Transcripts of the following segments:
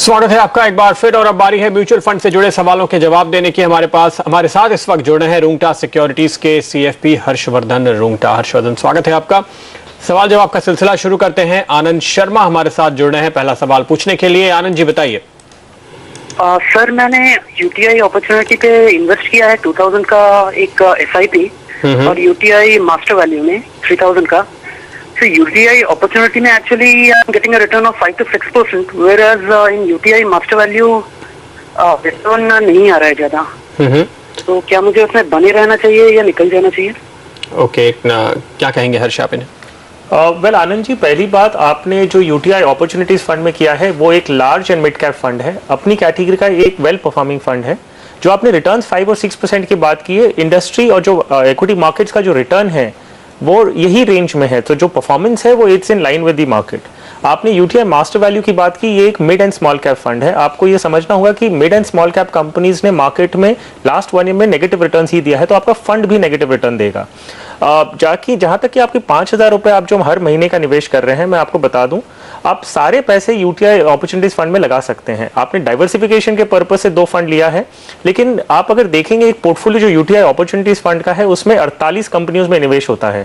स्वागत है आपका एक बार फिर और अब बारी है म्यूचुअल फंड से जुड़े सवालों के जवाब देने की। हमारे साथ इस वक्त जुड़े हैं रूंगटा सिक्योरिटीज के सीएफपी हर्षवर्धन रुंगटा। हर्षवर्धन, स्वागत है आपका। सवाल जवाब का सिलसिला शुरू करते हैं। आनंद शर्मा हमारे साथ जुड़ रहे हैं पहला सवाल पूछने के लिए। आनंद जी बताइए। सर, मैंने यूटीआई अपॉर्चुनिटी पे इन्वेस्ट किया है 2000 का एक एसआईपी और यूटीआई मास्टर वैल्यू में 3000 का। So UTI opportunity में actually I'm getting a return of 5 to 6%, whereas in UTI master value return नहीं आ रहा है ज्यादा। तो क्या मुझे उसमें बने रहना चाहिए या निकल जाना चाहिए? ओके, क्या कहेंगे हर्ष आप इन्हें? वेल आनंद जी, पहली बात, आपने जो यूटीआई अपॉर्चुनिटीज फंड में किया है वो एक large and mid cap fund है, अपनी कैटेगरी का एक वेल परफॉर्मिंग फंड है। जो आपने रिटर्न 5 और 6% की बात की है, इंडस्ट्री और जो इक्विटी मार्केट्स का जो रिटर्न है वो यही रेंज में है, तो जो परफॉर्मेंस है वो it's in line with the market. आपने यूटीआई मास्टर वैल्यू की बात की, ये एक mid and small cap fund है। आपको ये समझना होगा कि mid and small cap companies ने मार्केट में लास्ट 1 ईयर में नेगेटिव रिटर्न ही दिया है, तो आपका फंड भी नेगेटिव रिटर्न देगा। जहां तक कि आपके 5,000 रुपए आप जो हर महीने का निवेश कर रहे हैं, मैं आपको बता दूं, आप सारे पैसे यूटीआई अपॉर्चुनिटीज फंड में लगा सकते हैं। आपने डाइवर्सिफिकेशन के पर्पस से 2 फंड लिया है, लेकिन आप अगर देखेंगे एक पोर्टफोलियो जो यूटीआई अपॉर्चुनिटीज फंड का है उसमें 48 कंपनियों में निवेश होता है।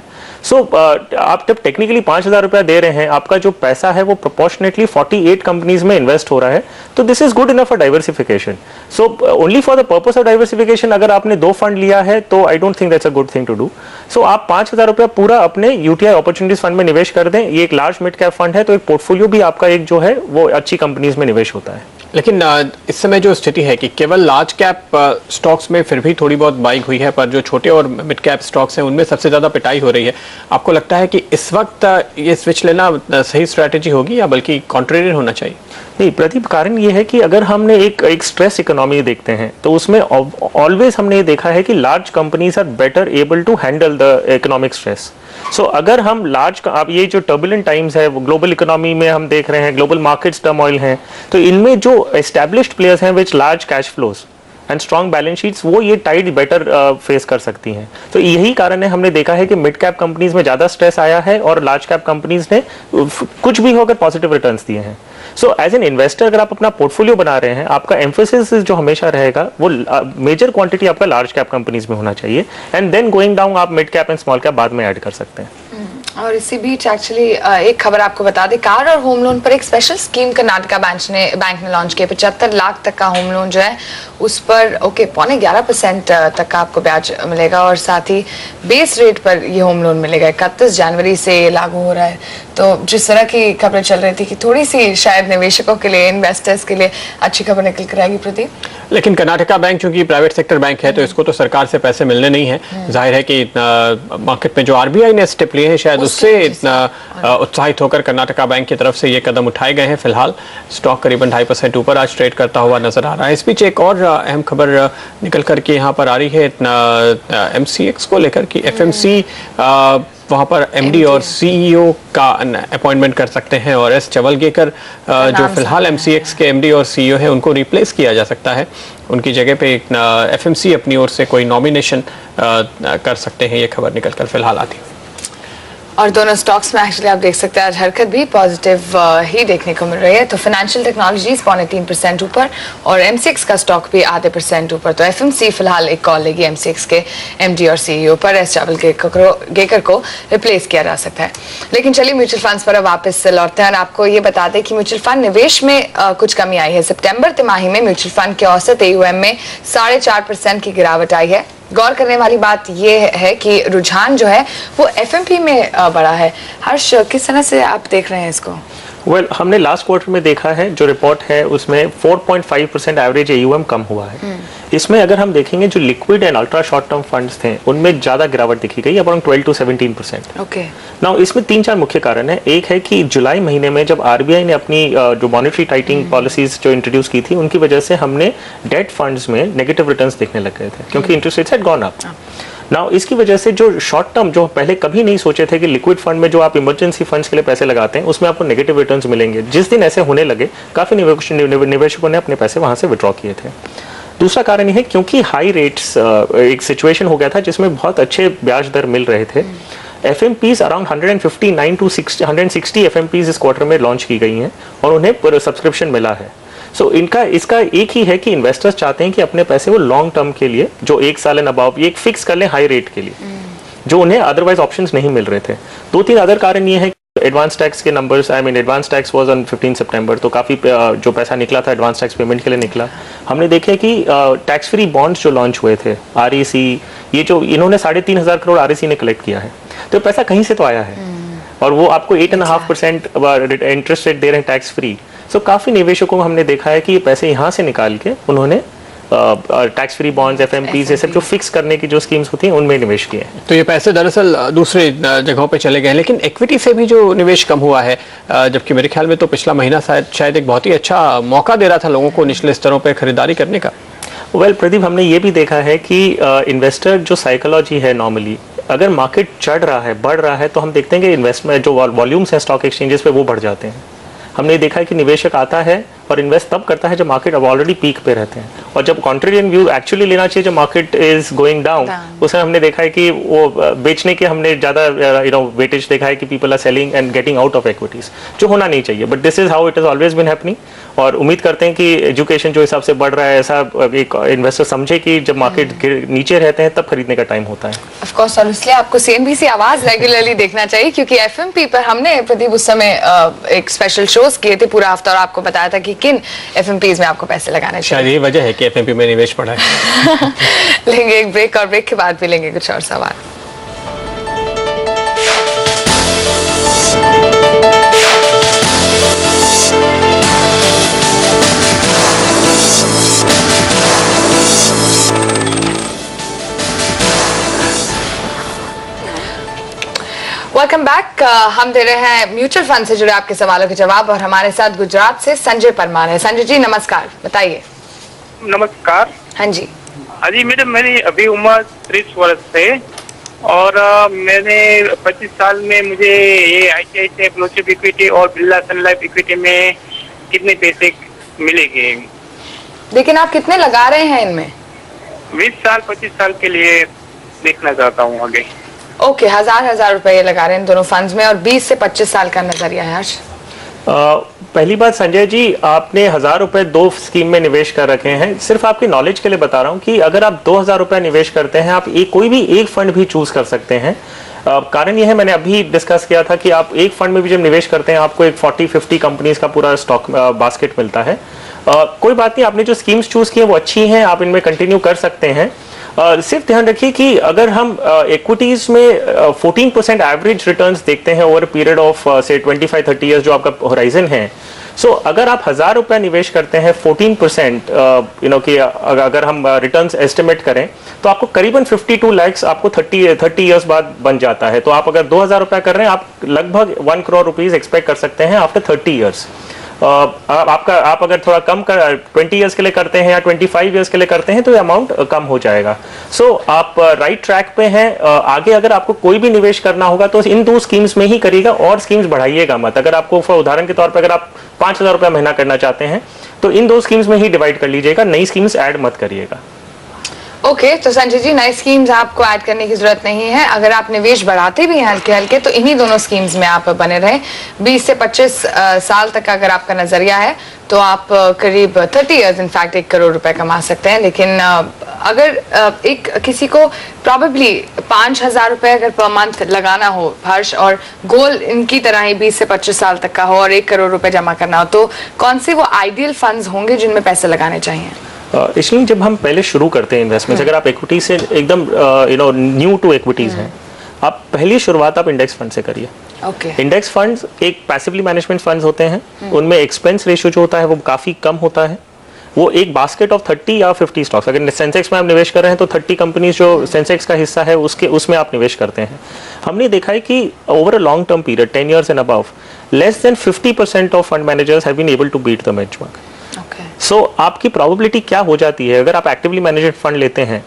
आप जब टेक्निकली 5,000 रुपया दे रहे हैं, आपका जो पैसा है वो प्रोपोर्शनेटली 48 कंपनीज में इन्वेस्ट हो रहा है, तो this is good enough for diversification. So only for the purpose of diversification अगर आपने 2 फंड लिया है तो I don't think that's a good thing to do. So आप 5,000 रुपया पूरा अपने यूटीआई अपॉर्चुनिटीज फंड में निवेश कर दें। ये एक लार्ज मिड कैप फंड है, तो एक पोर्टफोलियो भी आपका एक जो है वो अच्छी कंपनीज में निवेश होता है। लेकिन इस समय जो स्थिति है कि केवल लार्ज कैप स्टॉक्स में फिर भी थोड़ी बहुत बाइंग हुई है, पर जो छोटे और मिड कैप स्टॉक्स हैं उनमें सबसे ज्यादा पिटाई हो रही है। आपको लगता है कि इस वक्त ये स्विच लेना सही स्ट्रैटेजी होगी या बल्कि कॉन्ट्रेरियन होना चाहिए? नहीं प्रदीप, कारण ये है कि अगर हमने एक स्ट्रेस इकोनॉमी देखते हैं तो उसमें ऑलवेज हमने ये देखा है कि large companies are better able to handle the economic stress. So अगर हम अब ये जो टर्बुलेंट टाइम्स है वो ग्लोबल इकोनॉमी में हम देख रहे हैं, ग्लोबल मार्केट्स टर्मोइल हैं, तो इनमें जो एस्टैब्लिश्ड प्लेयर्स हैं which large cash flows and strong balance sheets, वो ये टाइड बेटर फेस कर सकती हैं। तो यही कारण है, हमने देखा है कि मिड कैप कंपनीज में ज़्यादा स्ट्रेस आया है और लार्ज कैप कंपनीज ने कुछ भी होकर पॉजिटिव रिटर्न्स दिए हैं। सो एज एन इन्वेस्टर अगर आप अपना पोर्टफोलियो बना रहे हैं, आपका एम्फोसिस जो हमेशा रहेगा वो मेजर क्वांटिटी आपका लार्ज कैप कंपनीज में होना चाहिए, एंड देन गोइंग डाउन आप mid cap and small cap बाद में ऐड कर सकते हैं। और इसी बीच एक्चुअली एक खबर आपको बता दें, कार और होम लोन पर एक स्पेशल स्कीम कर्नाटका बैंक ने लॉन्च किया। 75 लाख तक का होम लोन जो है उस पर 11% तक का आपको ब्याज मिलेगा और साथ ही बेस रेट पर ये होम लोन मिलेगा। 31 जनवरी से ये लागू हो रहा है। तो जिस तरह की खबरें चल रही थी कि थोड़ी सी शायद निवेशकों के लिए, इन्वेस्टर्स के लिए अच्छी खबर निकल कर आएगी प्रदीप। लेकिन कर्नाटका बैंक चूंकि प्राइवेट सेक्टर बैंक है तो इसको तो सरकार से पैसे मिलने नहीं है। जाहिर है कि मार्केट में जो आरबीआई ने स्टेप लिए हैं शायद उससे इतना उत्साहित होकर कर्नाटका बैंक की तरफ से ये कदम उठाए गए हैं। फिलहाल स्टॉक करीबन 2.5% ऊपर आज ट्रेड करता हुआ नजर आ रहा है। इस बीच एक और अहम खबर निकल करके यहाँ पर आ रही है MCX को लेकर कि FMC वहाँ पर MD और CEO का अपॉइंटमेंट कर सकते हैं और S चवलगेकर जो फिलहाल MCX के MD और CEO है उनको रिप्लेस किया जा सकता है। उनकी जगह पे FMC अपनी ओर से कोई नॉमिनेशन कर सकते हैं। ये खबर निकल कर फिलहाल आती है। और दोनों स्टॉक्स में एक्चुअली आप देख सकते हैं आज हरकत भी पॉजिटिव ही देखने को मिल रही है। तो फाइनेंशियल टेक्नोलॉजीज 0.3% ऊपर और MCX का स्टॉक भी 0.5% ऊपर। तो FMC फिलहाल एक कॉल लेगी MCX के MD और CEO पर। S चवलगेकर को रिप्लेस किया जा सकता है। लेकिन चलिए म्यूचुअल फंड्स पर वापस लौटते हैं और आपको ये बता दें कि म्यूचुअल फंड निवेश में कुछ कमी आई है। सितंबर तिमाही में म्यूचुअल फंड के औसत AUM में 4.5% की गिरावट आई है। गौर करने वाली बात यह है कि रुझान जो है वो FMP में बढ़ा है। हर्ष, किस तरह से आप देख रहे हैं इसको? हमने लास्ट क्वार्टर में देखा है, जो रिपोर्ट है उसमें 4.5% एवरेज AUM कम हुआ है। इसमें अगर हम देखेंगे जो liquid and ultra short term funds थे उनमें ज्यादा गिरावट दिखी गई, अराउंड 12 to 17%। ओके। नाउ इसमें 3-4 मुख्य कारण है। एक है कि जुलाई महीने में जब RBI ने अपनी जो मॉनेटरी टाइटिंग पॉलिसीज जो इंट्रोड्यूस की थी उनकी वजह से हमने डेट फंड्स में नेगेटिव रिटर्न्स देखने लग गए थे, क्योंकि interest rates had gone up. Now इसकी वजह से जो शॉर्ट टर्म, जो पहले कभी नहीं सोचे थे कि लिक्विड फंड में जो आप इमरजेंसी फंड्स के लिए पैसे लगाते हैं उसमें आपको नेगेटिव रिटर्न्स मिलेंगे, जिस दिन ऐसे होने लगे काफी निवेशकों ने अपने पैसे वहां से विड्रॉ किए थे। दूसरा कारण यह है क्योंकि हाई रेट्स एक सिचुएशन हो गया था जिसमें बहुत अच्छे ब्याज दर मिल रहे थे। FMPs अराउंड 159 to 160 FMPs इस क्वार्टर में लॉन्च की गई हैं और उन्हें सब्सक्रिप्शन मिला है। सो इसका एक ही है कि इन्वेस्टर्स चाहते हैं कि अपने पैसे वो लॉन्ग टर्म के लिए, जो 1 साल एंड अबाव, ये फिक्स कर लें हाई रेट के लिए, जो उन्हें अदरवाइज ऑप्शंस नहीं मिल रहे थे। 2-3 अदर कारण ये है, एडवांस टैक्स के numbers, advance tax was on 15 सितंबर, तो काफ़ी जो पैसा निकला था एडवांस टैक्स पेमेंट के लिए निकला। हमने देखे कि टैक्स फ्री बॉन्ड्स जो लॉन्च हुए थे, REC, ये जो इन्होंने 3,500 करोड़ REC ने कलेक्ट किया है, तो पैसा कहीं से तो आया है, और वो आपको 8.5% इंटरेस्ट रेट दे रहे हैं टैक्स फ्री। सो काफ़ी निवेशकों को हमने देखा है कि ये पैसे यहाँ से निकाल के उन्होंने टैक्स फ्री बॉन्ड्स, FMPs, ये सब जो फिक्स करने की जो स्कीम्स होती हैं उनमें निवेश किए हैं। तो ये पैसे दरअसल दूसरे जगहों पे चले गए हैं, लेकिन इक्विटी से भी जो निवेश कम हुआ है, जबकि मेरे ख्याल में तो पिछला महीना शायद एक बहुत ही अच्छा मौका दे रहा था लोगों को निचले स्तरों पर खरीदारी करने का। वेल प्रदीप, हमने ये भी देखा है कि इन्वेस्टर जो साइकोलॉजी है, नॉर्मली अगर मार्केट चढ़ रहा है, बढ़ रहा है, तो हम देखते हैं कि इन्वेस्टमेंट जो वॉल्यूम्स हैं स्टॉक एक्सचेंजेस पे वो बढ़ जाते हैं। हमने देखा है कि निवेशक आता है और इन्वेस्ट तब करता है जब मार्केट अब ऑलरेडी पीक पे रहते हैं, और जब कॉन्ट्रेरियन व्यू एक्चुअली लेना चाहिए जब मार्केट इज गोइंग डाउन, उसमें हमने देखा है कि वो बेचने के हमने ज़्यादा वेटेज देखा है कि people are selling and getting out of equities, जो होना नहीं चाहिए, but this is how it is always been happening. और उम्मीद करते हैं कि एजुकेशन जो हिसाब से बढ़ रहा है, ऐसा एक इन्वेस्टर समझे कि जब मार्केट नीचे रहते हैं तब खरीदने का टाइम होता है। ऑफ कोर्स, और इसलिए आपको CNBC आवाज रेगुलरली देखना चाहिए, क्योंकि FMP पर हमने प्रदीप उस समय एक स्पेशल शोज किए थे पूरा हफ्ता, और आपको बताया था कि किन FMPs में आपको पैसे लगाने चाहिए। शायद यही वजह है कि FMP में निवेश बढ़ा है। लेंगे एक ब्रेक, और ब्रेक के बाद भी लेंगे कुछ और सवाल। Welcome back. हम दे रहे हैं म्यूचुअल फंड से जुड़े आपके सवालों के जवाब, और हमारे साथ गुजरात से संजय परमार है। संजय जी नमस्कार, बताइए। नमस्कार। हाँ जी। जी मैडम, मेरी अभी उम्र 30 वर्ष है, और मैंने 25 साल में मुझे ये ICICI ब्लू चिप इक्विटी और बिरला सन लाइफ इक्विटी में कितने पैसे मिलेंगे? लेकिन आप कितने लगा रहे हैं इनमें? 20 साल 25 साल के लिए देखना चाहता हूँ आगे। ओके, हजार रुपए लगा रहे हैं इन दोनों फंड्स में, और 20 से 25 साल का नजरिया है। हर्ष, पहली बात संजय जी, आपने 1,000 रुपए 2 स्कीम में निवेश कर रखे हैं। सिर्फ आपकी नॉलेज के लिए बता रहा हूं कि अगर आप 2,000 रुपए निवेश करते हैं, आप कोई भी एक फंड भी चूज कर सकते हैं। कारण यह है, मैंने अभी डिस्कस किया था कि आप एक फंड में भी जब निवेश करते हैं आपको एक 40-50 कंपनीज का पूरा स्टॉक बास्केट मिलता है। कोई बात नहीं, आपने जो स्कीम्स चूज की है वो अच्छी हैं, आप इनमें कंटिन्यू कर सकते हैं। सिर्फ ध्यान रखिए कि अगर हम इक्विटीज में 14% एवरेज रिटर्न्स देखते हैं ओवर पीरियड ऑफ से 25-30 ईयर्स, जो आपका होराइजन है, सो अगर आप 1,000 रुपए निवेश करते हैं 14%, कि अगर हम रिटर्न्स एस्टिमेट करें तो आपको करीबन 52 लाख आपको 30 ईयर्स बाद बन जाता है। तो आप अगर 2,000 रुपए कर रहे हैं, आप लगभग 1 करोड़ रुपीज एक्सपेक्ट कर सकते हैं आफ्टर 30 ईयर्स। आप अगर थोड़ा कम कर 20 इयर्स के लिए करते हैं या 25 इयर्स के लिए करते हैं तो ये अमाउंट कम हो जाएगा। सो आप राइट ट्रैक पे हैं। आगे अगर आपको कोई भी निवेश करना होगा तो इन 2 स्कीम्स में ही करिएगा, और स्कीम्स बढ़ाइएगा मत। अगर आपको उदाहरण के तौर पर अगर आप 5,000 रुपया महीना करना चाहते हैं तो इन 2 स्कीम्स में ही डिवाइड कर लीजिएगा, नई स्कीम्स ऐड मत करिएगा। ओके, तो संजय जी नई स्कीम्स आपको ऐड करने की जरूरत नहीं है। अगर आप निवेश बढ़ाते भी हैं हल्के हल्के तो इन्हीं दोनों स्कीम्स में आप बने रहें। 20 से 25 साल तक का अगर आपका नजरिया है तो आप करीब 30 इयर्स इनफैक्ट 1 करोड़ रुपए कमा सकते हैं। लेकिन अगर एक किसी को प्रॉबेबली 5,000 रुपए अगर पर मंथ लगाना हो हर्ष, और गोल इनकी तरह ही 20 से 25 साल तक का हो और 1 करोड़ रुपए जमा करना हो, तो कौन से वो आइडियल फंड्स होंगे जिनमें पैसे लगाने चाहिए? इसलिए जब हम पहले शुरू करते हैं इन्वेस्टमेंट, अगर आप इक्विटी से एकदम न्यू टू इक्विटीज हैं, आप पहली शुरुआत आप इंडेक्स फंड से करिए। इंडेक्स फंड्स एक पैसिवली मैनेजमेंट फंड्स होते हैं, उनमें एक्सपेंस रेशियो जो होता है वो काफी कम होता है। वो एक बास्केट ऑफ 30 या 50 स्टॉक्स, अगर सेंसेक्स में आप निवेश कर रहे हैं तो 30 कंपनीज जो सेंसेक्स का हिस्सा है उसमें आप निवेश करते हैं। हमने देखा है कि over a long term period 10 years and above, less than 50% of fund managers have been able to beat the benchmark. So आपकी प्रोबेबिलिटी क्या हो जाती है, अगर आप एक्टिवली मैनेज्ड फंड लेते हैं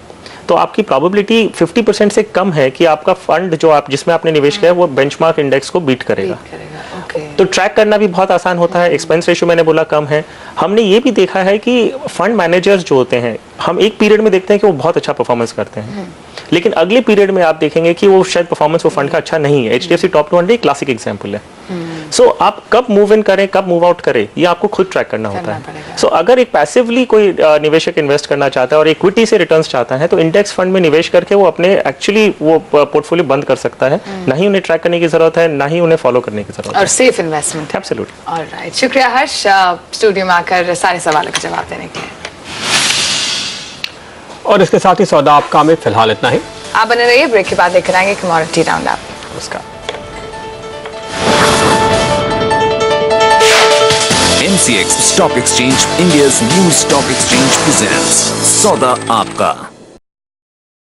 तो आपकी प्रोबेबिलिटी 50% से कम है कि आपका फंड जो आप जिसमें आपने निवेश किया है वो बेंचमार्क इंडेक्स को बीट करेगा। तो ट्रैक करना भी बहुत आसान होता है। एक्सपेंस रेशियो मैंने बोला कम है। हमने ये भी देखा है कि फंड मैनेजर्स जो होते हैं, हम एक पीरियड में देखते हैं कि वो बहुत अच्छा परफॉर्मेंस करते हैं, लेकिन अगले पीरियड में आप देखेंगे कि वो शायद परफॉर्मेंस वो फंड का अच्छा नहीं है। HDFC टॉप 200 एक क्लासिक एग्जाम्पल है। सो आप कब मूव इन करें, कब मूव आउट करें, ये आपको खुद ट्रैक करना होता है। पड़ेगा। सो अगर एक पैसिवली कोई निवेशक इन्वेस्ट करना चाहता है और इक्विटी से रिटर्न्स चाहता है, तो इंडेक्स फंड में निवेश करके वो अपने एक्चुअली वो पोर्टफोलियो बंद कर सकता है। ना ही उन्हें ट्रैक करने की जरूरत है, ना ही उन्हें फॉलो करने की जरूरत और है। Safe investment. एब्सोल्युटली। ऑलराइट, शुक्रिया हर्ष स्टूडियो में आकर सारे सवालों का जवाब देने के लिए। और इसके साथ ही सौदा आपका में फिलहाल इतना ही। आप बने रहिए, ब्रेक के बाद लेकर आएंगे कमोडिटी राउंड अप। नमस्कार। MCX Stock Exchange, India's new stock exchange presents Sauda Aapka.